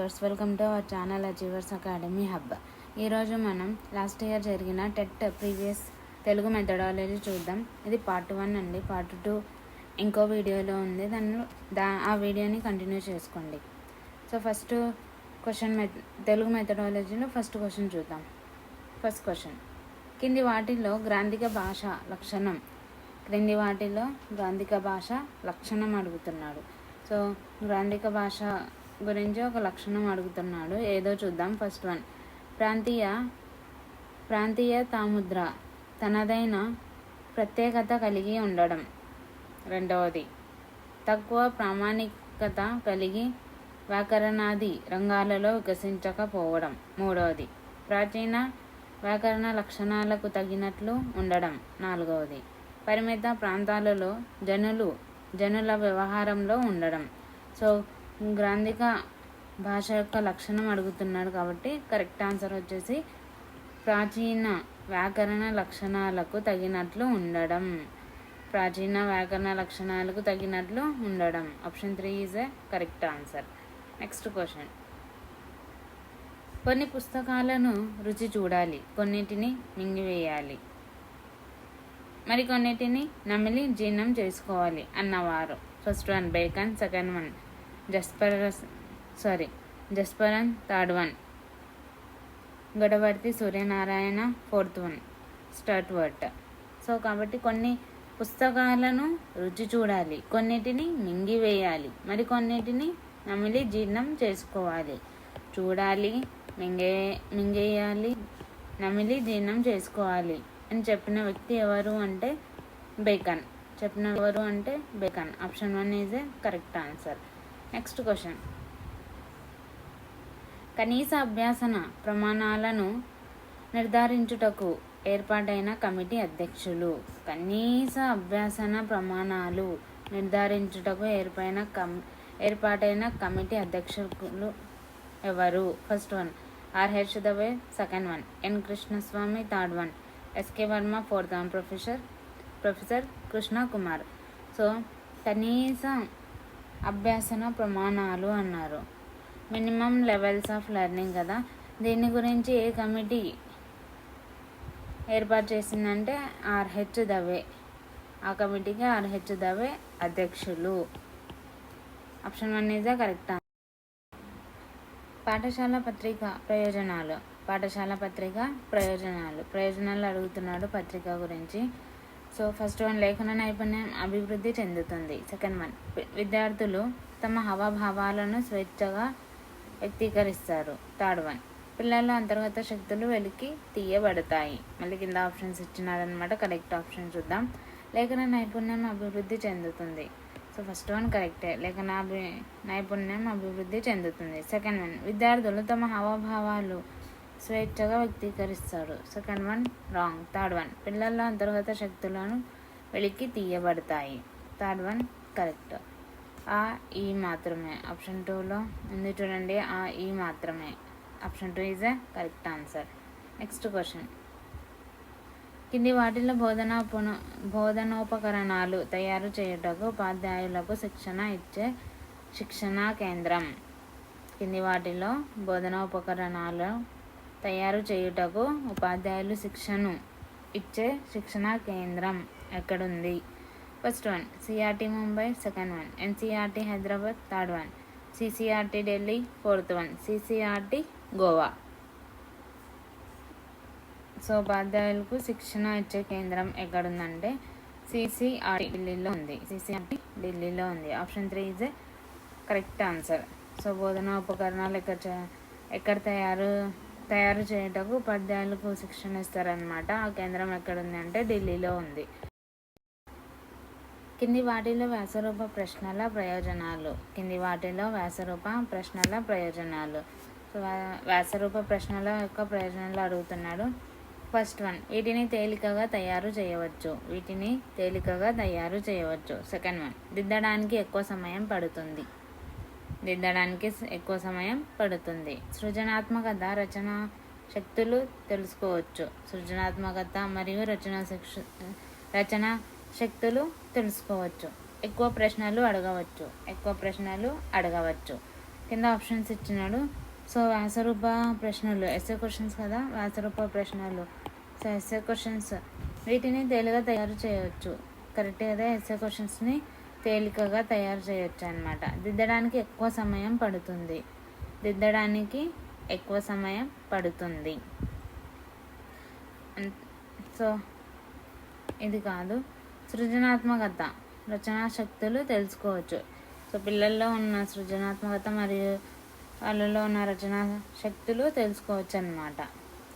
Viewers, welcome to our channel achievers academy hub. ఈరోజు మనం last year జరిగిన TET previous Telugu methodology చూద్దాం. ఇది పార్ట్ 1 అండి. పార్ట్ 2 ఇంకో వీడియోలో ఉంది. ఆ వీడియోని కంటిన్యూ చేసుకోండి. సో ఫస్ట్ క్వశ్చన్ తెలుగు మెథడాలజీలో ఫస్ట్ క్వశ్చన్ చూద్దాం. ఫస్ట్ క్వశ్చన్, కింది వాటిలో గ్రాంథిక భాష లక్షణం అడుగుతున్నాడు. సో గ్రాంథిక భాష గురించి ఒక లక్షణం అడుగుతున్నాడు. ఏదో చూద్దాం. ఫస్ట్ వన్, ప్రాంతీయ తాముద్ర తనదైన ప్రత్యేకత కలిగి ఉండడం. రెండవది, తక్కువ ప్రామాణికత కలిగి వ్యాకరణాది రంగాలలో వికసించకపోవడం. మూడవది, ప్రాచీన వ్యాకరణ లక్షణాలకు తగినట్లు ఉండడం. నాలుగవది, పరిమిత ప్రాంతాలలో జనుల వ్యవహారంలో ఉండడం. సో గ్రాంథిక భాష యొక్క లక్షణం అడుగుతున్నాడు కాబట్టి కరెక్ట్ ఆన్సర్ వచ్చేసి ప్రాచీన వ్యాకరణ లక్షణాలకు తగినట్లు ఉండడం. Option 3 is a correct answer. Next question, కొన్ని పుస్తకాలను రుచి చూడాలి, కొన్నిటిని మింగివేయాలి, మరికొన్నిటిని నమిలి జీర్ణం చేసుకోవాలి అన్నవారు. First one Bacon, second one జస్పరన్, third one Godavarti Suryanarayana, fourth one స్టర్ట్వర్ట్. సో కాబట్టి కొన్ని పుస్తకాలను రుచి చూడాలి, కొన్నిటిని మింగివేయాలి, మరికొన్నిటిని నమిలి జీర్ణం చేసుకోవాలి. చూడాలి, మింగేయాలి, నమిలి జీర్ణం చేసుకోవాలి అని చెప్పిన వ్యక్తి ఎవరు అంటే bacon. Option 1 is a correct answer. Next question, కనీస అభ్యాసన ప్రమాణాలను నిర్ధారించుటకు ఏర్పాటైన కమిటీ అధ్యక్షులు. కనీస అభ్యాసన ప్రమాణాలు నిర్ధారించుటకు ఏర్పాటైన కమిటీ అధ్యక్షులు ఎవరు? First one R.H. Dave, second one N. Krishnaswami, third one S.K. Varma, fourth one professor Krishna Kumar. So కనీస అభ్యాసన ప్రమాణాలు అన్నారు. మినిమం లెవెల్స్ ఆఫ్ లెర్నింగ్ కదా. దీని గురించి ఏ కమిటీ ఏర్పాటు చేసిందంటే R.H. దవే. ఆ కమిటీకి R.H. దవే అధ్యక్షులు. Option 1 is the correct. పాఠశాల పత్రిక ప్రయోజనాలు అడుగుతున్నాడు పత్రిక గురించి. సో ఫస్ట్ వన్, లేఖన నైపుణ్యం అభివృద్ధి చెందుతుంది. సెకండ్ వన్, విద్యార్థులు తమ హావభావాలను స్వేచ్ఛగా వ్యక్తీకరిస్తారు. థర్డ్ వన్, పిల్లల అంతర్గత శక్తులు వెలికి తీయబడతాయి. మళ్ళీ కింద ఆప్షన్స్ ఇచ్చినారనమాట. కరెక్ట్ ఆప్షన్ చూద్దాం. లేఖన నైపుణ్యం అభివృద్ధి చెందుతుంది. సో ఫస్ట్ వన్ కరెక్టే, లేఖన నైపుణ్యం అభివృద్ధి చెందుతుంది. సెకండ్ వన్, విద్యార్థులు తమ హావభావాలు స్వేచ్ఛగా వ్యక్తీకరిస్తారు. Second one wrong. Third one, పిల్లల అంతర్గత శక్తులను వెలికి తీయబడతాయి. Third one correct. ఈ మాత్రమే ఆప్షన్ 2లో ఉంది చూడండి. ఈ మాత్రమే. Option 2 is a correct answer. Next question, కింది వాటిలో బోధనోపకరణాలు తయారు చేయుటకు ఉపాధ్యాయులకు శిక్షణ ఇచ్చే శిక్షణా కేంద్రం. కింది వాటిలో బోధనోపకరణాలు తయారు చేయుటకు ఉపాధ్యాయులు శిక్షను ఇచ్చే శిక్షణా కేంద్రం ఎక్కడుంది? First one CRT Mumbai, second one NCERT Hyderabad, third one CCRT Delhi, fourth one CCRT Goa. So ఉపాధ్యాయులకు శిక్షణ ఇచ్చే కేంద్రం ఎక్కడుందంటే CCRT ఢిల్లీలో ఉంది. Option 3 is a correct answer. So బోధనా ఉపకరణాలు ఎక్కడ తయారు చేయటకు ఉపాధ్యాయులకు శిక్షణ ఇస్తారనమాట. ఆ కేంద్రం ఎక్కడుంది అంటే ఢిల్లీలో ఉంది. కింది వాటిలో వ్యాసరూప ప్రశ్నల ప్రయోజనాలు. సో వ్యాసరూప ప్రశ్నల యొక్క ప్రయోజనాలు అడుగుతున్నాడు. ఫస్ట్ వన్, వీటిని తేలికగా తయారు చేయవచ్చు. సెకండ్ వన్, దిద్దడానికి ఎక్కువ సమయం పడుతుంది. సృజనాత్మకత, రచనా శక్తులు తెలుసుకోవచ్చు. సృజనాత్మకత మరియు రచనా శక్తులు తెలుసుకోవచ్చు. ఎక్కువ ప్రశ్నలు అడగవచ్చు. కింద ఆప్షన్స్ ఇచ్చినాడు. సో వ్యాసరూప ప్రశ్నలు ఎస్ఏ క్వశ్చన్స్ కదా, వ్యాసరూప ప్రశ్నలు. సో ఎస్ఏ క్వశ్చన్స్ వీటిని తేలిగా తయారు చేయవచ్చు. కరెక్ట్ కదా, ఎస్ఏ క్వశ్చన్స్ని తేలికగా తయారు చేయొచ్చు అనమాట. దిద్దడానికి ఎక్కువ సమయం పడుతుంది. సో ఇది కాదు. సృజనాత్మకత, రచనా శక్తులు తెలుసుకోవచ్చు. సో పిల్లల్లో ఉన్న సృజనాత్మకత మరియు వాళ్ళలో ఉన్న రచనా శక్తులు తెలుసుకోవచ్చు అనమాట.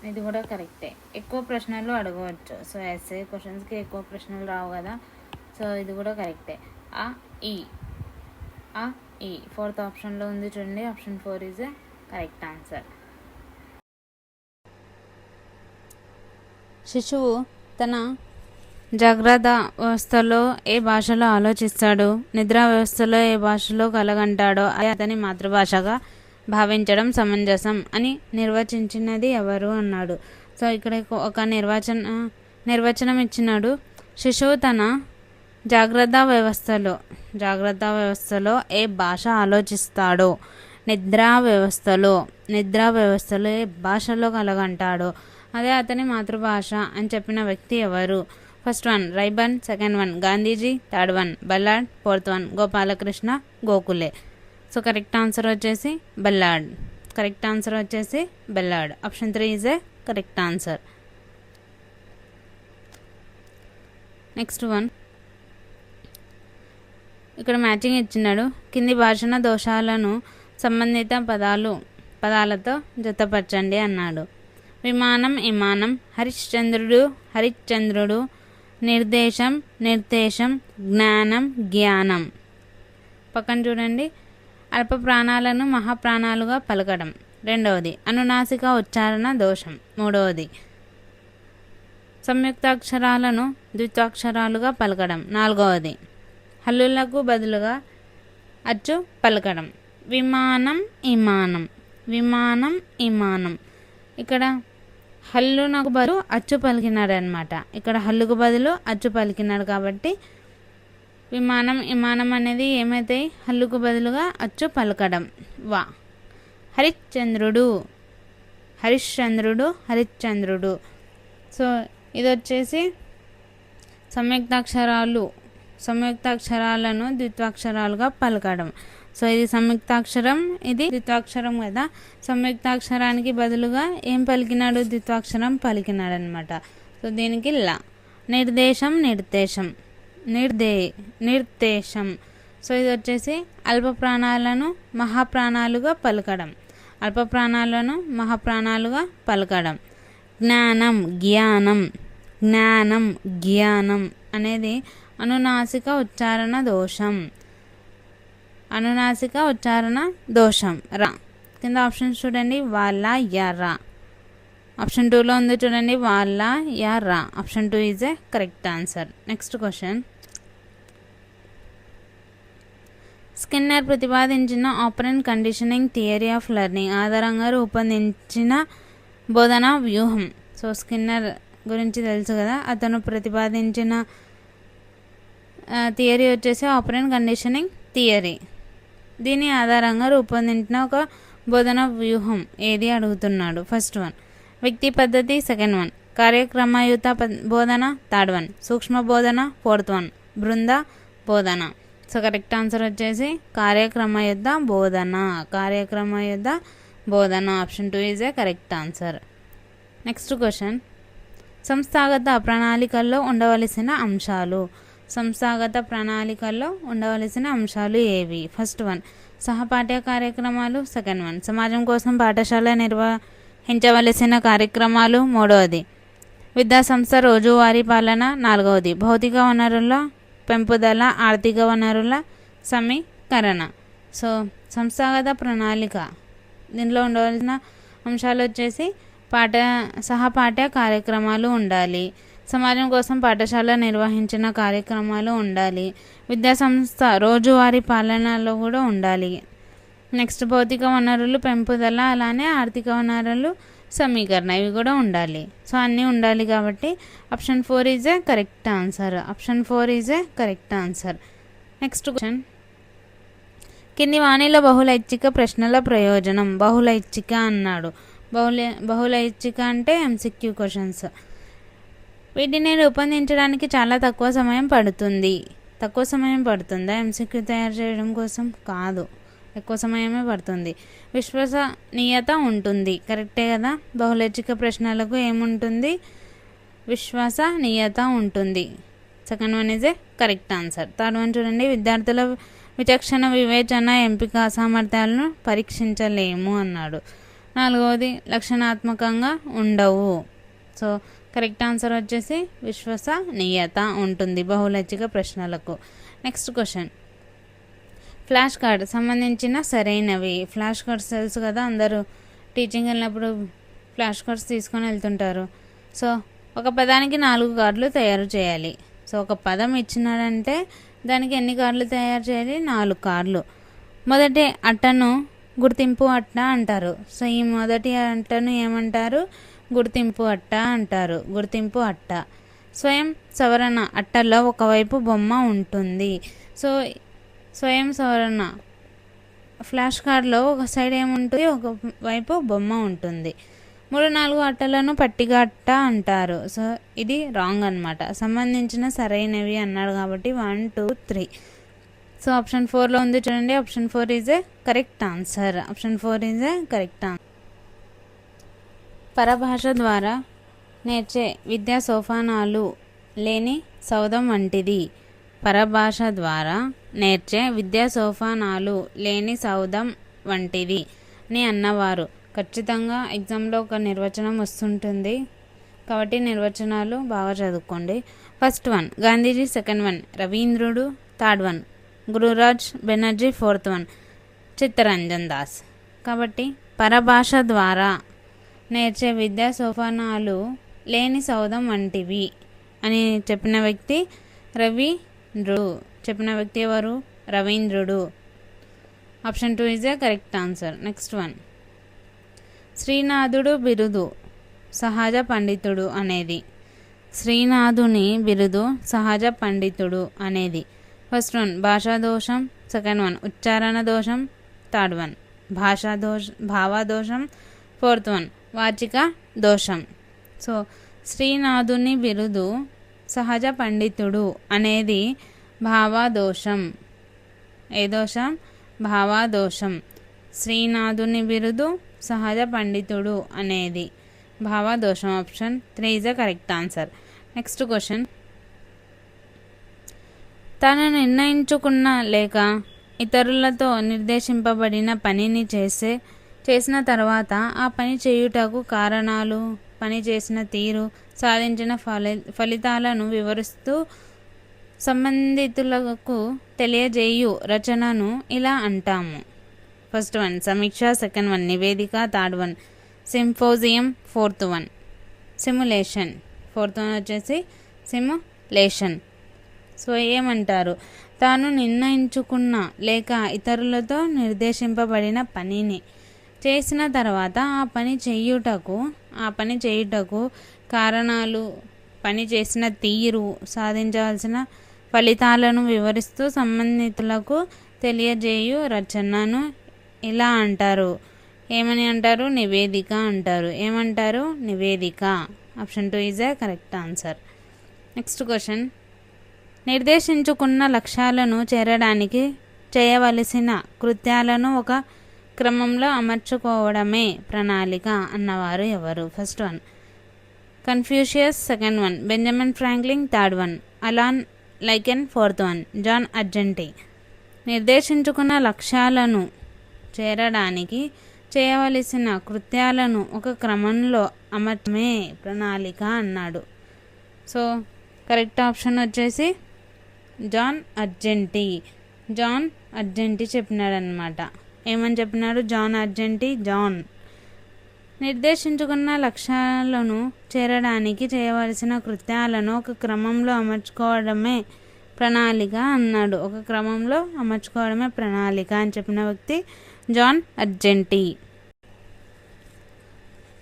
ఇది కూడా కరెక్టే. ఎక్కువ ప్రశ్నలు అడగవచ్చు. సో ఎస్ఏ క్వశ్చన్స్కి ఎక్కువ ప్రశ్నలు రావు కదా, సో ఇది కూడా కరెక్టే. ఆ ఈ ఫోర్త్ ఆప్షన్లో ఉంది చూడండి. Option 4 is a correct answer. శిశువు తన జాగ్రత్త వ్యవస్థలో ఏ భాషలో ఆలోచిస్తాడు, నిద్రా వ్యవస్థలో ఏ భాషలో కలగంటాడో అది అతని మాతృభాషగా భావించడం సమంజసం అని నిర్వచించినది ఎవరు అన్నాడు. సో ఇక్కడ ఒక నిర్వచనం ఇచ్చినాడు. శిశువు తన జాగ్రత్త వ్యవస్థలో ఏ భాష ఆలోచిస్తాడో, నిద్రా వ్యవస్థలో ఏ భాషలో కలగంటాడో అదే అతని మాతృభాష అని చెప్పిన వ్యక్తి ఎవరు? First one Ryburn, second one Gandhiji, third one Ballard, fourth one Gopalakrishna Gokhale. So correct answer వచ్చేసి Ballard. Option 3 is a correct answer. Next one, ఇక్కడ మ్యాచింగ్ ఇచ్చినాడు. కింది భాషణ దోషాలను సంబంధిత పదాలతో జతపరచండి అన్నాడు. విమానం, ఇమానం, హరిశ్చంద్రుడు, నిర్దేశం, జ్ఞానం, జ్ఞానం. పక్కన చూడండి. అల్ప ప్రాణాలను మహాప్రాణాలుగా పలకడం, రెండవది. అనునాసిక ఉచ్చారణ దోషం, మూడవది. సంయుక్తాక్షరాలను ద్విత్వాక్షరాలుగా పలకడం, నాలుగవది. హల్లులకు బదులుగా అచ్చు పలకడం. విమానం, ఇమానం. ఇక్కడ హల్లునకు బదులు అచ్చు పలికినాడు అనమాట. ఇక్కడ హల్లుకు బదులు అచ్చు పలికినాడు కాబట్టి విమానం, ఇమానం అనేది ఏమైతాయి? హల్లుకు బదులుగా అచ్చు పలకడం. వా. హరిశ్చంద్రుడు. సో ఇది వచ్చేసి సంయుక్తాక్షరాలను ద్విత్వాక్షరాలుగా పలకడం. సో ఇది సంయుక్తాక్షరం, ఇది ద్విత్వాక్షరం కదా. సంయుక్తాక్షరానికి బదులుగా ఏం పలికినాడు? ద్విత్వాక్షరం పలికినాడు అనమాట. సో దీనికి లా. నిర్దేశం. సో ఇది వచ్చేసి అల్ప ప్రాణాలను మహాప్రాణాలుగా పలకడం. జ్ఞానం అనేది అనునాసిక ఉచ్చారణ దోషం. రా. కింద ఆప్షన్స్ చూడండి. వాళ్ళ, యా, రా. ఆప్షన్ 2లో ఉంది చూడండి. వాళ్ళ, యా, రా. Option 2 is a correct answer. Next question. Skinner ప్రతిపాదించిన operant conditioning theory of learning ఆధారంగా రూపొందించిన బోధనా వ్యూహం. సో స్కిన్నర్ గురించి తెలుసు కదా. అతను ప్రతిపాదించిన థియరీ వచ్చేసి ఆపరెంట్ కండిషనింగ్ థియరీ. దీని ఆధారంగా రూపొందించిన ఒక బోధన వ్యూహం ఏది అడుగుతున్నాడు. ఫస్ట్ వన్ వ్యక్తి పద్ధతి, సెకండ్ వన్ కార్యక్రమయుత బోధన, థర్డ్ వన్ సూక్ష్మ బోధన, ఫోర్త్ వన్ బృంద బోధన. సో కరెక్ట్ ఆన్సర్ వచ్చేసి కార్యక్రమయుత బోధన. Option 2 is a correct answer. Next question. సంస్థాగత ప్రణాళికల్లో ఉండవలసిన అంశాలు ఏవి? ఫస్ట్ వన్ సహపాఠ్య కార్యక్రమాలు, సెకండ్ వన్ సమాజం కోసం పాఠశాల నిర్వహించవలసిన కార్యక్రమాలు, మూడవది విద్యాసంస్థ రోజువారీ పాలన, నాలుగవది భౌతిక వనరుల పెంపుదల, ఆర్థిక వనరుల సమీకరణ. సో సంస్థాగత ప్రణాళిక దీనిలో ఉండవలసిన అంశాలు వచ్చేసి సహపాఠ్య కార్యక్రమాలు ఉండాలి, సమాజం కోసం పాఠశాల నిర్వహించిన కార్యక్రమాలు ఉండాలి, విద్యాసంస్థ రోజువారీ పాలనలో కూడా ఉండాలి. నెక్స్ట్ భౌతిక వనరులు పెంపుదల, అలానే ఆర్థిక వనరులు సమీకరణ, ఇవి కూడా ఉండాలి. సో అన్నీ ఉండాలి కాబట్టి option 4 is a correct answer. Next question. కింది వాణిలో బహుళైచ్ఛిక ప్రశ్నల ప్రయోజనం. బహుళైచ్ఛిక అన్నాడు. బహుళైచ్ఛిక అంటే ఎంసీక్యూ క్వశ్చన్స్. వీటిని రూపొందించడానికి చాలా తక్కువ సమయం పడుతుంది. తక్కువ సమయం పడుతుందా ఎంసీక్యూ తయారు చేయడం కోసం? కాదు, ఎక్కువ సమయమే పడుతుంది. విశ్వసనీయత ఉంటుంది. కరెక్టే కదా. బహుళైచ్ఛిక ప్రశ్నలకు ఏముంటుంది? విశ్వసనీయత ఉంటుంది. Second one is a correct answer. Third one చూడండి. విద్యార్థుల విచక్షణ, వివేచన, ఎంపిక సామర్థ్యాలను పరీక్షించలేము అన్నాడు. నాలుగవది లక్షణాత్మకంగా ఉండవు. సో కరెక్ట్ ఆన్సర్ వచ్చేసి విశ్వసనీయత ఉంటుంది బహుళైచ్ఛిక ప్రశ్నలకు. Next question. ఫ్లాష్ కార్డ్ సంబంధించిన సరైనవి. ఫ్లాష్ కార్డ్స్ తెలుసు కదా, అందరూ టీచింగ్ వెళ్ళినప్పుడు ఫ్లాష్ కార్డ్స్ తీసుకొని వెళ్తుంటారు. సో ఒక పదానికి 4 కార్డులు తయారు చేయాలి. సో ఒక పదం ఇచ్చినాడంటే దానికి ఎన్ని కార్డులు తయారు చేయాలి? 4 కార్డులు. మొదటి అట్టను గుర్తింపు అట్ట అంటారు. సో ఈ మొదటి అట్టను ఏమంటారు? గుర్తింపు అట్ట అంటారు. గుర్తింపు అట్ట. స్వయం సవరణ అట్టలో ఒకవైపు బొమ్మ ఉంటుంది. సో స్వయం సవరణ ఫ్లాష్ కార్డ్లో ఒక సైడ్ ఏముంటుంది? ఒకవైపు బొమ్మ ఉంటుంది. 3-4 అట్టలను పట్టిక అట్ట అంటారు. సో ఇది రాంగ్ అనమాట. సంబంధించిన సరైనవి అన్నాడు కాబట్టి 1, 2, 3. సో ఆప్షన్ 4లో ఉంది చూడండి. Option 4 is a correct answer. Option 4 is a correct answer. పరభాష ద్వారా నేర్చే విద్యా సోపానాలు లేని సౌధం వంటిది. పరభాష ద్వారా నేర్చే విద్యా సోపానాలు లేని సౌధం వంటిది అని అన్నవారు. ఖచ్చితంగా ఎగ్జామ్లో ఒక నిర్వచనం వస్తుంటుంది కాబట్టి నిర్వచనాలు బాగా చదువుకోండి. First one Gandhiji, second one రవీంద్రుడు, third one Gururaj Banerjee, fourth one Chittaranjan Das. కాబట్టి పరభాష ద్వారా నేర్చే విద్యా సోపానాలు లేని సౌధం వంటివి అని చెప్పిన వ్యక్తి రవీంద్రుడు. చెప్పిన వ్యక్తి ఎవరు? రవీంద్రుడు. Option 2 is a correct answer. Next one శ్రీనాథుడు బిరుదు సహజ పండితుడు అనేది. శ్రీనాథుని బిరుదు సహజ పండితుడు అనేది. ఫస్ట్ వన్ భాషా దోషం, సెకండ్ వన్ ఉచ్చారణ దోషం, థర్డ్ వన్ భావదోషం, ఫోర్త్ వన్ వాచిక దోషం. సో శ్రీనాథుని బిరుదు సహజ పండితుడు అనేది భావదోషం. ఏ దోషం? భావదోషం. శ్రీనాథుని బిరుదు సహజ పండితుడు అనేది భావదోషం. Option 3 is the correct answer. Next question. తను నిర్ణయించుకున్న లేక ఇతరులతో నిర్దేశింపబడిన పనిని చేసిన తర్వాత ఆ పని చేయుటకు కారణాలు, పని చేసిన తీరు, సాధించిన ఫలితాలను వివరిస్తూ సంబంధితులకు తెలియజేయు రచనను ఇలా అంటాము. ఫస్ట్ వన్ సమీక్ష, సెకండ్ వన్ నివేదిక, third one symposium, fourth one simulation. Fourth one వచ్చేసి సిమ్యులేషన్. సో ఏమంటారు? తాను నిర్ణయించుకున్న లేక ఇతరులతో నిర్దేశింపబడిన పనిని చేసిన తర్వాత ఆ పని చేయుటకు కారణాలు, పని చేసిన తీరు, సాధించవలసిన ఫలితాలను వివరిస్తూ సంబంధితులకు తెలియజేయు రచనను ఇలా అంటారు. ఏమని అంటారు? నివేదిక అంటారు. ఏమంటారు? నివేదిక. Option 2 is a correct answer. Next question. నిర్దేశించుకున్న లక్ష్యాలను చేరడానికి చేయవలసిన కృత్యాలను ఒక క్రమంలో అమర్చుకోవడమే ప్రణాళిక అన్నవారు ఎవరు? First one Confucius, second one Benjamin Franklin, third one Alan Lakein, fourth one John Argenti. నిర్దేశించుకున్న లక్ష్యాలను చేరడానికి చేయవలసిన కృత్యాలను ఒక క్రమంలో అమర్చడమే ప్రణాళిక అన్నాడు. సో కరెక్ట్ ఆప్షన్ వచ్చేసి జాన్ అర్జెంటీ. జాన్ అర్జెంటీ చెప్పినాడనమాట. ఏమని చెప్పినాడు? John Argenti. నిర్దేశించుకున్న లక్ష్యాలను చేరడానికి చేయవలసిన కృత్యాలను ఒక క్రమంలో అమర్చుకోవడమే ప్రణాళిక అన్నాడు. ఒక క్రమంలో అమర్చుకోవడమే ప్రణాళిక అని చెప్పిన వ్యక్తి జాన్ అర్జెంటీ.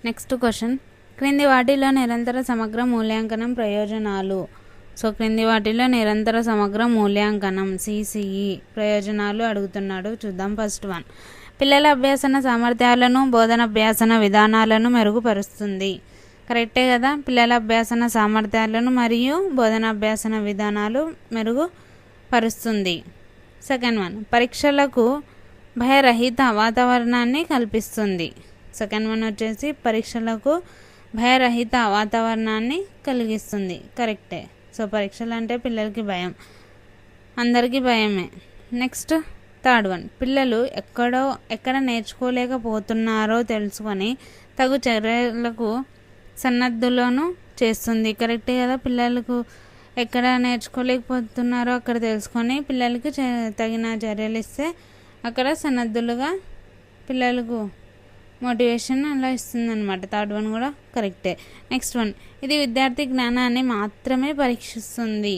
Next question. క్రింది వాటిలో నిరంతర సమగ్ర మూల్యాంకనం ప్రయోజనాలు. సో క్రింది వాటిలో నిరంతర సమగ్ర మూల్యాంకనం సిసిఈ ప్రయోజనాలు అడుగుతున్నాడు. చూద్దాం. ఫస్ట్ వన్, పిల్లల అభ్యాసన సామర్థ్యాలను బోధన అభ్యాసన విధానాలను మెరుగుపరుస్తుంది. కరెక్టే కదా. పిల్లల అభ్యాసన సామర్థ్యాలను మరియు బోధన అభ్యాసన విధానాలు మెరుగుపరుస్తుంది. సెకండ్ వన్, పరీక్షలకు భయరహిత వాతావరణాన్ని కల్పిస్తుంది. సెకండ్ వన్ వచ్చేసి పరీక్షలకు భయరహిత వాతావరణాన్ని కలిగిస్తుంది. కరెక్టే. సో పరీక్షలు అంటే పిల్లలకి భయం, అందరికీ భయమే. నెక్స్ట్ థర్డ్ వన్, పిల్లలు ఎక్కడ నేర్చుకోలేకపోతున్నారో తెలుసుకొని తగు చర్యలకు సన్నద్ధులను చేస్తుంది. కరెక్టే కదా. పిల్లలకు ఎక్కడ నేర్చుకోలేకపోతున్నారో అక్కడ తెలుసుకొని పిల్లలకి తగిన చర్యలు ఇస్తే అక్కడ సన్నద్ధులుగా పిల్లలకు మోటివేషన్ అలా ఇస్తుంది అనమాట. థర్డ్ వన్ కూడా కరెక్టే. నెక్స్ట్ వన్, ఇది విద్యార్థి జ్ఞానాన్ని మాత్రమే పరీక్షిస్తుంది.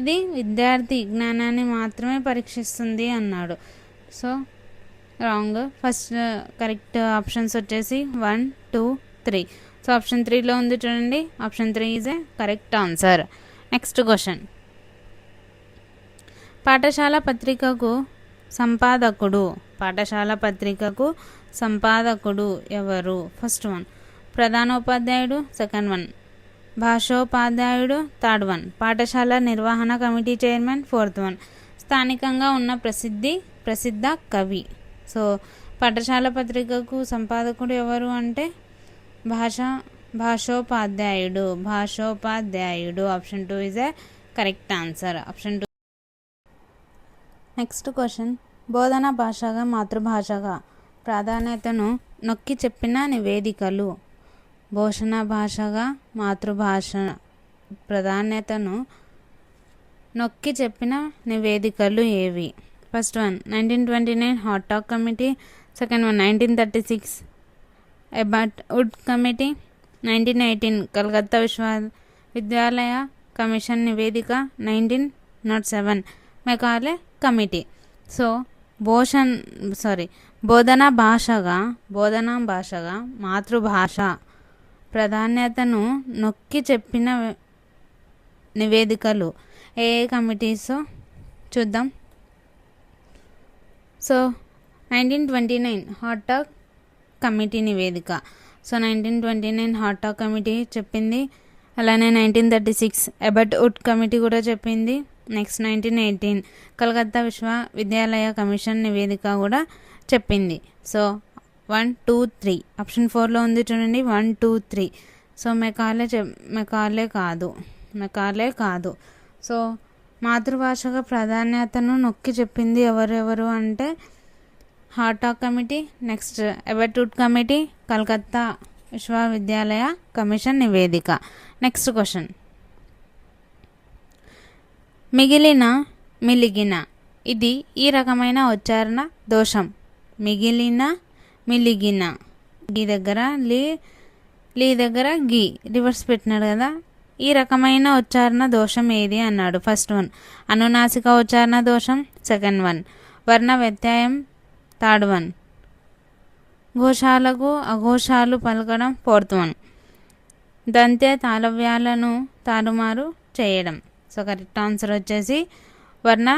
ఇది విద్యార్థి జ్ఞానాన్ని మాత్రమే పరీక్షిస్తుంది అన్నాడు. So wrong. First correct options వచ్చేసి 1, 2, 3. సో ఆప్షన్ 3లో ఉంది చూడండి. Option 3 is a correct answer. Next question, పాఠశాల పత్రికకు సంపాదకుడు ఎవరు? ఫస్ట్ వన్ ప్రధానోపాధ్యాయుడు, సెకండ్ వన్ భాషోపాధ్యాయుడు, థర్డ్ వన్ పాఠశాల నిర్వహణ కమిటీ చైర్మన్, ఫోర్త్ వన్ స్థానికంగా ఉన్న ప్రసిద్ధ కవి. సో పాఠశాల పత్రికకు సంపాదకుడు ఎవరు అంటే భాషోపాధ్యాయుడు. Option 2 is a correct answer. Option 2. Next question, బోధనా భాషగా మాతృభాషగా ప్రాధాన్యతను నొక్కి చెప్పిన నివేదికలు. భోషణ భాషగా మాతృభాష ప్రాధాన్యతను నొక్కి చెప్పిన నివేదికలు ఏవి? First one 1929 Hartog committee, second one 1936 Abbott Wood committee, 1918 Calcutta విశ్వవిద్యాలయ కమిషన్ నివేదిక, 1907 మెకాలే కమిటీ. సో బోధనా భాషగా మాతృభాష ప్రాధాన్యతను నొక్కి చెప్పిన నివేదికలు ఏ కమిటీసో చూద్దాం. సో 1929 హాట్ టాక్ కమిటీ నివేదిక. సో 1929 హాట్ టాక్ కమిటీ చెప్పింది. అలానే 1936 ఎబర్ట్ వుడ్ కమిటీ కూడా చెప్పింది. నెక్స్ట్ 1918 కలకత్తా విశ్వవిద్యాలయ కమిషన్ నివేదిక కూడా చెప్పింది. సో 1, 2, 3 ఆప్షన్ 4లో ఉంది చూడండి. 1, 2, 3. సో మెకాలే కాదు. సో మాతృభాషగా ప్రాధాన్యతను నొక్కి చెప్పింది ఎవరెవరు అంటే Hartog committee, next Abbott Wood committee, Calcutta విశ్వవిద్యాలయ కమిషన్ నివేదిక. నెక్స్ట్ క్వశ్చన్, మిలిగిన ఇది ఈ రకమైన ఉచ్చారణ దోషం. మిలిగిన గీ దగ్గర లీ దగ్గర గీ రివర్స్ పెట్టినాడు కదా. ఈ రకమైన ఉచ్చారణ దోషం ఏది అన్నాడు. ఫస్ట్ వన్ అనునాసిక ఉచ్చారణ దోషం, సెకండ్ వన్ వర్ణ వ్యత్యయం, థర్డ్ వన్ ఘోషాలకు అఘోషాలు పలకడం, ఫోర్త్ వన్ దంత్య తాళవ్యాలను తారుమారు చేయడం. సో కరెక్ట్ ఆన్సర్ వచ్చేసి వర్ణ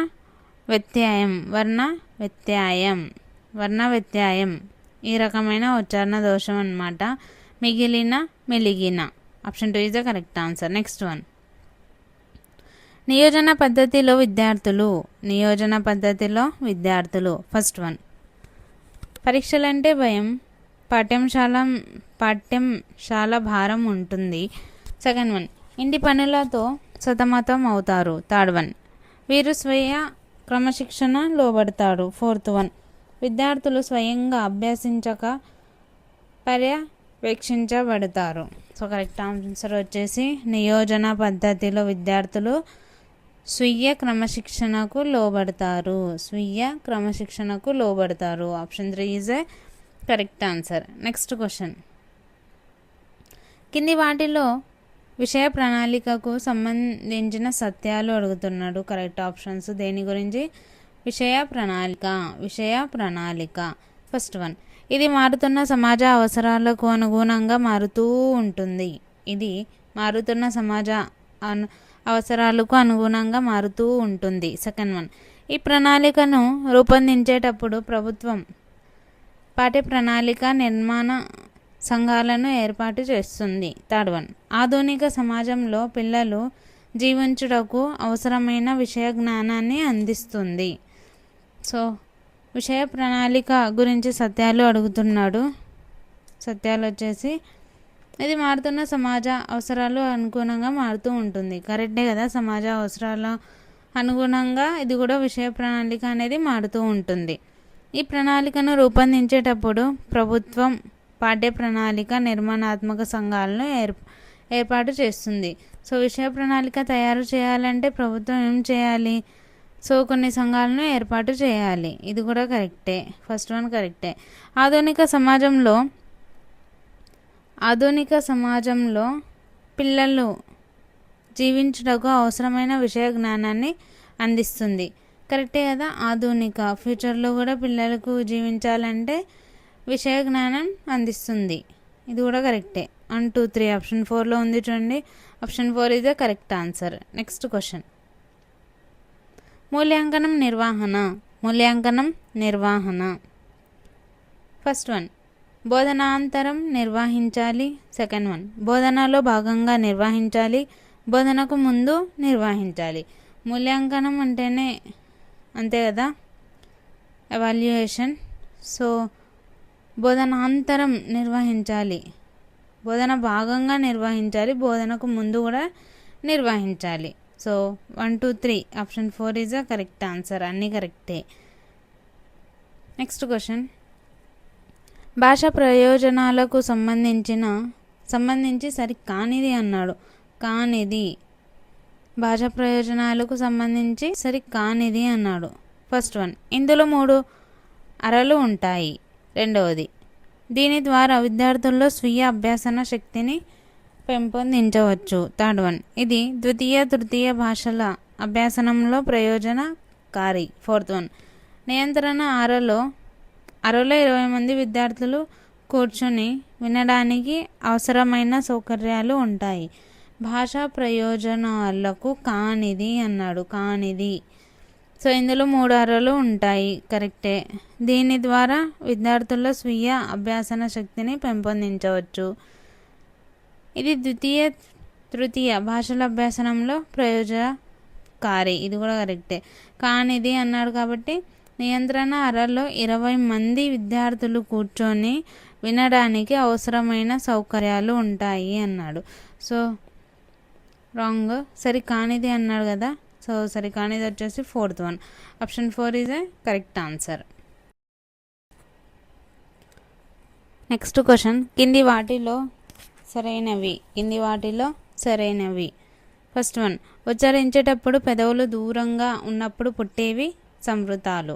వ్యత్యాయం ఈ రకమైన ఉచ్చారణ దోషం అన్నమాట. మిలిగిన option 2 is the correct answer. Next one నియోజన పద్ధతిలో విద్యార్థులు. ఫస్ట్ వన్ పరీక్షలంటే భయం, పాఠ్యంశాల భారం ఉంటుంది. సెకండ్ వన్ ఇంటి పనులతో సతమతం అవుతారు. థర్డ్ వన్ వీరు స్వీయ క్రమశిక్షణ లోబడతాడు. ఫోర్త్ వన్ విద్యార్థులు స్వయంగా అభ్యసించక పర్యవేక్షించబడతారు. సో కరెక్ట్ ఆన్సర్ వచ్చేసి నియోజన పద్ధతిలో విద్యార్థులు స్వీయ క్రమశిక్షణకు లోబడతారు. Option 3 is a correct answer. Next question, కింది వాటిలో విషయ ప్రణాళికకు సంబంధించిన సత్యాలు అడుగుతున్నాడు. కరెక్ట్ ఆప్షన్స్ దేని గురించి? విషయ ప్రణాళిక. ఫస్ట్ వన్ ఇది మారుతున్న సమాజ అవసరాలకు అనుగుణంగా మారుతూ ఉంటుంది. ఇది మారుతున్న సమాజ అవసరాలకు అనుగుణంగా మారుతూ ఉంటుంది. సెకండ్ వన్, ఈ ప్రణాళికను రూపొందించేటప్పుడు ప్రభుత్వం పాఠ్య ప్రణాళిక నిర్మాణ సంఘాలను ఏర్పాటు చేస్తుంది. థర్డ్ వన్, ఆధునిక సమాజంలో పిల్లలు జీవించుటకు అవసరమైన విషయ జ్ఞానాన్ని అందిస్తుంది. సో విషయ ప్రణాళిక గురించి సత్యాలు అడుగుతున్నాడు. సత్యాలు వచ్చేసి ఇది మారుతున్న సమాజ అవసరాలు అనుగుణంగా మారుతూ ఉంటుంది. కరెక్టే కదా, సమాజ అవసరాల అనుగుణంగా ఇది కూడా విషయ ప్రణాళిక అనేది మారుతూ ఉంటుంది. ఈ ప్రణాళికను రూపొందించేటప్పుడు ప్రభుత్వం పాఠ్య ప్రణాళిక నిర్మాణాత్మక సంఘాలను ఏర్పాటు చేస్తుంది. సో విషయ ప్రణాళిక తయారు చేయాలంటే ప్రభుత్వం ఏం చేయాలి? సో కొన్ని సంఘాలను ఏర్పాటు చేయాలి. ఇది కూడా కరెక్టే, ఫస్ట్ వన్ కరెక్టే. ఆధునిక సమాజంలో పిల్లలు జీవించుటకు అవసరమైన విషయ జ్ఞానాన్ని అందిస్తుంది. కరెక్టే కదా. ఆధునిక ఫ్యూచర్లో కూడా పిల్లలకు జీవించాలంటే విషయ జ్ఞానం అందిస్తుంది. ఇది కూడా కరెక్టే. 1 2 3 ఆప్షన్ 4లో ఉంది చూడండి. Option 4 is the correct answer. Next question, మూల్యాంకనం నిర్వహణ. ఫస్ట్ వన్, బోధనాంతరం నిర్వహించాలి. సెకండ్ వన్, బోధనలో భాగంగా నిర్వహించాలి. బోధనకు ముందు నిర్వహించాలి. మూల్యాంకనం అంటేనే అంతే కదా, ఎవాల్యుయేషన్. సో బోధనాంతరం నిర్వహించాలి, బోధన భాగంగా నిర్వహించాలి, బోధనకు ముందు కూడా నిర్వహించాలి. So 1 2 3 option 4 is the correct answer. అన్నీ కరెక్టే. నెక్స్ట్ క్వశ్చన్, భాషా ప్రయోజనాలకు సంబంధించి సరికానిది అన్నాడు. కానిది, భాషా ప్రయోజనాలకు సంబంధించి సరికానిది అన్నాడు. ఫస్ట్ వన్, ఇందులో 3 అరలు ఉంటాయి. రెండవది, దీని ద్వారా విద్యార్థుల్లో స్వీయ అభ్యాసన శక్తిని పెంపొందించవచ్చు. థర్డ్ వన్, ఇది ద్వితీయ తృతీయ భాషల అభ్యాసనంలో ప్రయోజనకారి. ఫోర్త్ వన్, నియంత్రణ అరలో 20 మంది విద్యార్థులు కూర్చొని వినడానికి అవసరమైన సౌకర్యాలు ఉంటాయి. భాషా ప్రయోజనాలకు కానిది అన్నాడు. కానిది, సో ఇందులో 3 అరలు ఉంటాయి. కరెక్టే. దీని ద్వారా విద్యార్థుల్లో స్వీయ అభ్యాసన శక్తిని పెంపొందించవచ్చు. ఇది ద్వితీయ తృతీయ భాషల అభ్యాసనంలో ప్రయోజనకారి. ఇది కూడా కరెక్టే. కానిది అన్నాడు కాబట్టి నియంత్రణ అరలో 20 మంది విద్యార్థులు కూర్చొని వినడానికి అవసరమైన సౌకర్యాలు ఉంటాయి అన్నాడు. సో రాంగ్, సరికానిది అన్నాడు కదా. సో సరికానిది వచ్చేసి 4th one. Option 4 is a correct answer. Next question, కింది వాటిలో సరైనవి. ఫస్ట్ వన్, ఉచ్చరించేటప్పుడు పెదవులు దూరంగా ఉన్నప్పుడు పుట్టేవి సంవృతాలు.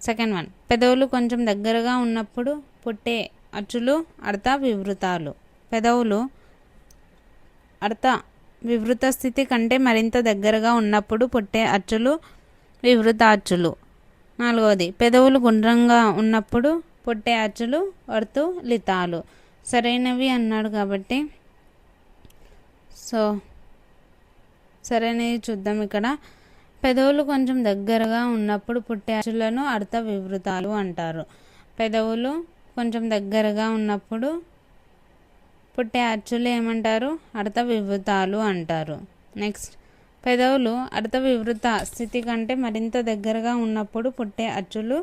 సెకండ్ వన్, పెదవులు కొంచెం దగ్గరగా ఉన్నప్పుడు పుట్టే అచ్చులు అర్థ వివృతాలు. పెదవులు అర్థ వివృత స్థితి కంటే మరింత దగ్గరగా ఉన్నప్పుడు పుట్టే అచ్చులు వివృత అచ్చులు. నాలుగవది, పెదవులు గుండ్రంగా ఉన్నప్పుడు పుట్టే అచ్చులు వర్తు లితాలు. సరైనవి అన్నాడు కాబట్టి సో సరైనవి చూద్దాం. ఇక్కడ పెదవులు కొంచెం దగ్గరగా ఉన్నప్పుడు పుట్టే అచ్చులను అర్థ వివృతాలు అంటారు. పెదవులు కొంచెం దగ్గరగా ఉన్నప్పుడు పుట్టే అచ్చులు ఏమంటారు? అర్థ వివృతాలు అంటారు. నెక్స్ట్, పెదవులు అర్థ వివృత స్థితి కంటే మరింత దగ్గరగా ఉన్నప్పుడు పుట్టే అచ్చులు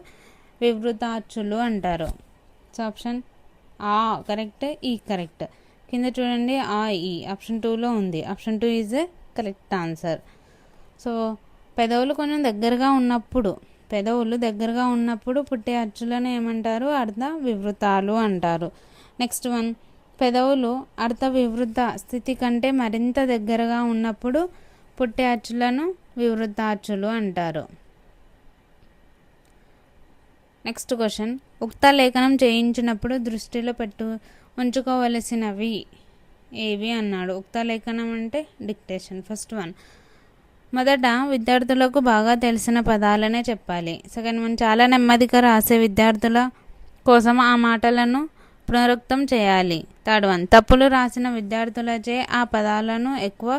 వివృత అచ్చులు అంటారు. సో ఆప్షన్ ఆ కరెక్ట్, ఈ కరెక్ట్. కింద చూడండి, ఆ ఈ ఆప్షన్ 2లో ఉంది. Option 2 is a correct answer. So పెదవులు కొంచెం దగ్గరగా ఉన్నప్పుడు పుట్టే అచ్చులను ఏమంటారు? అర్థ వివృతాలు అంటారు. నెక్స్ట్ వన్, పెదవులు అర్థ వివృత స్థితి కంటే మరింత దగ్గరగా ఉన్నప్పుడు పుట్టే అచ్చులను వివృత అచ్చులు అంటారు. నెక్స్ట్ క్వశ్చన్, ఉక్త లేఖనం చేయించినప్పుడు దృష్టిలో ఉంచుకోవలసినవి ఏవి అన్నాడు. ఉక్త లేఖనం అంటే డిక్టేషన్. ఫస్ట్ వన్, మొదట విద్యార్థులకు బాగా తెలిసిన పదాలనే చెప్పాలి. సెకండ్ వన్, చాలా నెమ్మదిగా రాసే విద్యార్థుల కోసం ఆ మాటలను పునరుక్తం చేయాలి. థర్డ్ వన్, తప్పులు రాసిన విద్యార్థులచే ఆ పదాలను ఎక్కువ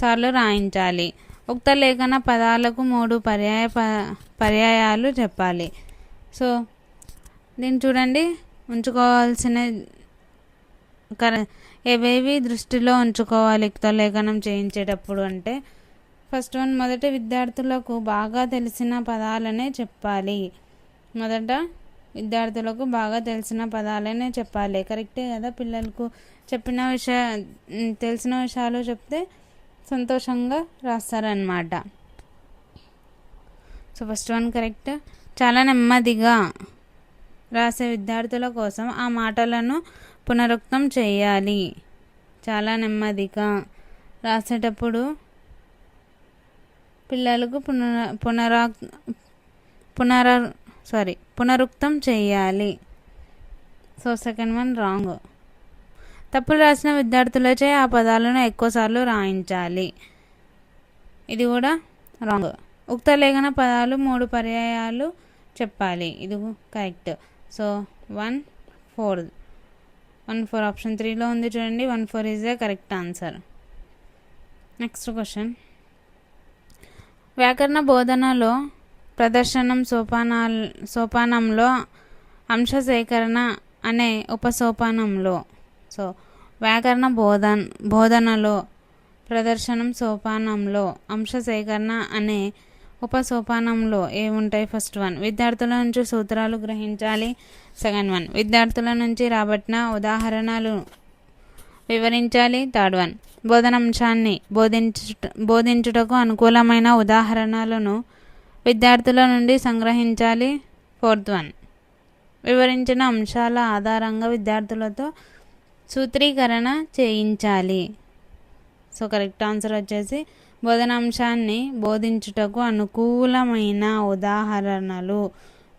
సార్లు రాయించాలి. ఉక్త లేఖన పదాలకు 3 పర్యాయాలు చెప్పాలి. సో దీన్ని చూడండి, ఉంచుకోవాల్సిన ఏవేవి దృష్టిలో ఉంచుకోవాలి ఉక్త లేఖనం చేయించేటప్పుడు అంటే, ఫస్ట్ వన్, మొదట విద్యార్థులకు బాగా తెలిసిన పదాలనే చెప్పాలి. మొదట విద్యార్థులకు బాగా తెలిసిన పదాలనే చెప్పాలి. కరెక్టే కదా, పిల్లలకు తెలిసిన విషయాలు చెప్తే సంతోషంగా రాస్తారనమాట. So first one correct. చాలా నెమ్మదిగా రాసే విద్యార్థుల కోసం ఆ మాటలను పునరుక్తం చేయాలి. చాలా నెమ్మదిగా రాసేటప్పుడు పిల్లలకు పునరుక్తం చేయాలి. So second one wrong. తప్పులు రాసిన విద్యార్థులచే ఆ పదాలను ఎక్కువసార్లు రాయించాలి. ఇది కూడా రాంగ్. ఉక్త లేఖన పదాలు 3 పర్యాయాలు చెప్పాలి. ఇది కరెక్ట్. సో 1-4 ఆప్షన్ 3లో ఉంది చూడండి. 1-4 is the correct answer. Next question, వ్యాకరణ బోధనలో ప్రదర్శనం సోపానంలో అంశ సేకరణ అనే ఉపసోపానంలో, సో వ్యాకరణ బోధనలో ప్రదర్శనం సోపానంలో అంశ సేకరణ అనే ఉపసోపానంలో ఏముంటాయి? ఫస్ట్ వన్, విద్యార్థుల నుంచి సూత్రాలు గ్రహించాలి. సెకండ్ వన్, విద్యార్థుల నుంచి రాబట్టిన ఉదాహరణలు వివరించాలి. థర్డ్ వన్, బోధనాంశాన్ని బోధించుటకు అనుకూలమైన ఉదాహరణలను విద్యార్థుల నుండి సంగ్రహించాలి. ఫోర్త్ వన్, వివరించిన అంశాల ఆధారంగా విద్యార్థులతో సూత్రీకరణ చేయించాలి. సో కరెక్ట్ ఆన్సర్ వచ్చేసి బోధనాంశాన్ని బోధించుటకు అనుకూలమైన ఉదాహరణలు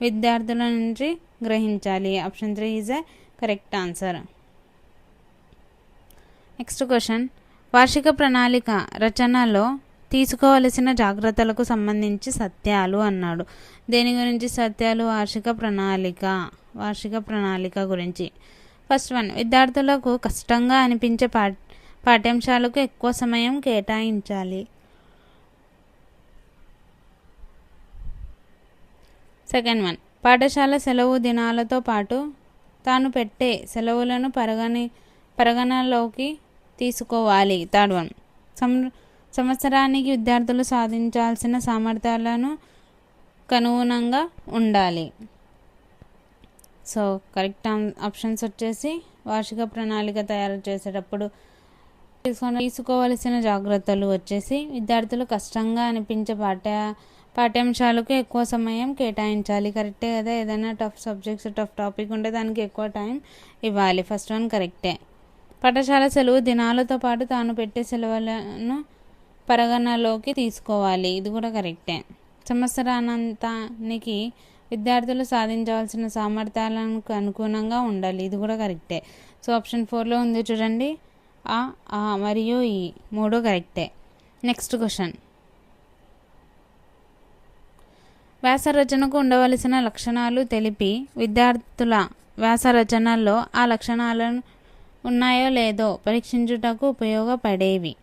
విద్యార్థుల నుంచి గ్రహించాలి. Option 3 is a correct answer. Next question, వార్షిక ప్రణాళిక రచనలో తీసుకోవలసిన జాగ్రత్తలకు సంబంధించి సత్యాలు అన్నాడు. దేని గురించి సత్యాలు? వార్షిక ప్రణాళిక గురించి. ఫస్ట్ వన్, విద్యార్థులకు కష్టంగా అనిపించే పాఠ్యాంశాలకు ఎక్కువ సమయం కేటాయించాలి. సెకండ్ వన్, పాఠశాల సెలవు దినాలతో పాటు తాను పెట్టే సెలవులను పరిగణలోకి తీసుకోవాలి. థర్డ్ వన్, సంవత్సరానికి విద్యార్థులు సాధించాల్సిన సామర్థ్యాలను అనుగుణంగా ఉండాలి. సో కరెక్ట్ ఆప్షన్స్ వచ్చేసి వార్షిక ప్రణాళిక తయారు చేసేటప్పుడు తీసుకోవలసిన జాగ్రత్తలు వచ్చేసి విద్యార్థులు కష్టంగా అనిపించే పాఠ్యాంశాలకు ఎక్కువ సమయం కేటాయించాలి. కరెక్టే కదా, ఏదైనా టఫ్ సబ్జెక్ట్స్ టఫ్ టాపిక్ ఉంటే దానికి ఎక్కువ టైం ఇవ్వాలి. ఫస్ట్ వన్ కరెక్టే. పాఠశాల సెలవు దినాలతో పాటు తాను పెట్టే సెలవులను పరిగణలోకి తీసుకోవాలి. ఇది కూడా కరెక్టే. సంవత్సరానంతానికి విద్యార్థులు సాధించవలసిన సామర్థ్యాలకు అనుగుణంగా ఉండాలి. ఇది కూడా కరెక్టే. సో ఆప్షన్ 4లో ఉంది చూడండి, ఆ మరియు ఈ 3 కరెక్టే. నెక్స్ట్ క్వశ్చన్, వ్యాస రచనకు ఉండవలసిన లక్షణాలు తెలిపి విద్యార్థుల వ్యాస రచనల్లో ఆ లక్షణాలు ఉన్నాయో లేదో పరీక్షించుటకు ఉపయోగపడేవి.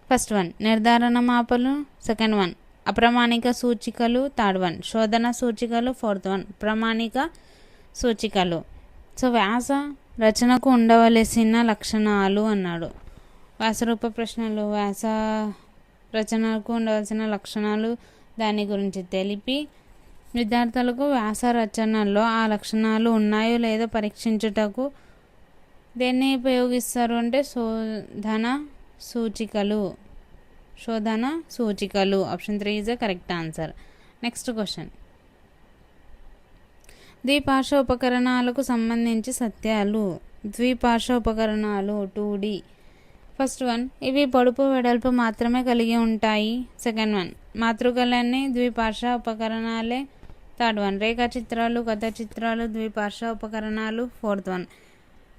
ఫస్ట్ వన్, నిర్ధారణ మాపలు. సెకండ్ వన్, అప్రమాణిక సూచికలు. థర్డ్ వన్, శోధన సూచికలు. ఫోర్త్ వన్, ప్రామాణిక సూచికలు. సో వ్యాస రచనకు ఉండవలసిన లక్షణాలు అన్నాడు. వ్యాసరూప ప్రశ్నలు, వ్యాస రచనకు ఉండవలసిన లక్షణాలు దాని గురించి తెలిపి విద్యార్థులకు వ్యాస రచనలో ఆ లక్షణాలు ఉన్నాయో లేదో పరీక్షించుటకు దేన్ని ఉపయోగిస్తారు అంటే శోధన సూచికలు. Option 3 is the correct answer. Next question, ద్విపార్శ్వ ఉపకరణాలకు సంబంధించి సత్యాలు. ద్విపార్శ్వ ఉపకరణాలు 2D. ఫస్ట్ వన్, ఇవి పొడుపు వెడల్పు మాత్రమే కలిగి ఉంటాయి. సెకండ్ వన్, మాతృకలన్నీ ద్విపార్శ్వ ఉపకరణాలే. థర్డ్ వన్, రేఖాచిత్రాలు కథ చిత్రాలు ద్విపార్శ్వ ఉపకరణాలు. ఫోర్త్ వన్,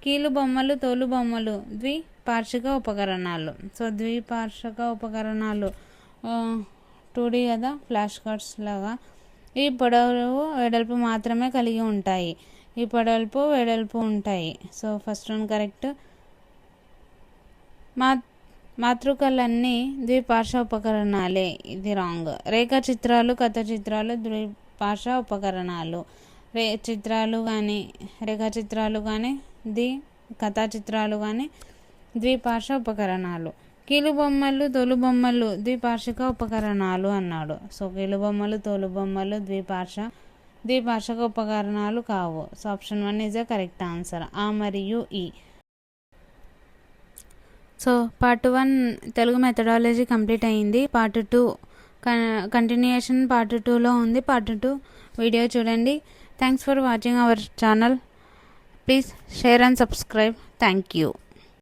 కీలు బొమ్మలు తోలు బొమ్మలు ద్విపార్శ్విక ఉపకరణాలు. సో ద్విపార్శ్విక ఉపకరణాలు 2D కదా, ఫ్లాష్ కార్డ్స్ లాగా. ఇవి పొడవు వెడల్పు మాత్రమే కలిగి ఉంటాయి. ఈ పొడల్పు వెడల్పు ఉంటాయి. So first one correct. మాతృకలన్నీ ద్విపార్శ్వ ఉపకరణాలే, ఇది రాంగ్. రేఖాచిత్రాలు కథ చిత్రాలు ద్విపార్శ్వ ఉపకరణాలు. రేఖాచిత్రాలు కానీ కథా చిత్రాలు కానీ ద్విపార్శ్వ ఉపకరణాలు. కీలుబొమ్మలు తోలుబొమ్మలు ద్విపార్శ్విక ఉపకరణాలు అన్నాడు. సో కీలుబొమ్మలు తోలుబొమ్మలు ద్విపార్శ్విక ఉపకరణాలు కావు. So option 1 is the correct answer. ఆ మరియు ఈ. So part 1 Telugu methodology complete అయ్యింది. పార్ట్ 2 కంటిన్యూయేషన్ పార్ట్ 2లో ఉంది. పార్ట్ 2 వీడియో చూడండి. Thanks for watching our channel. Please share and subscribe. Thank you.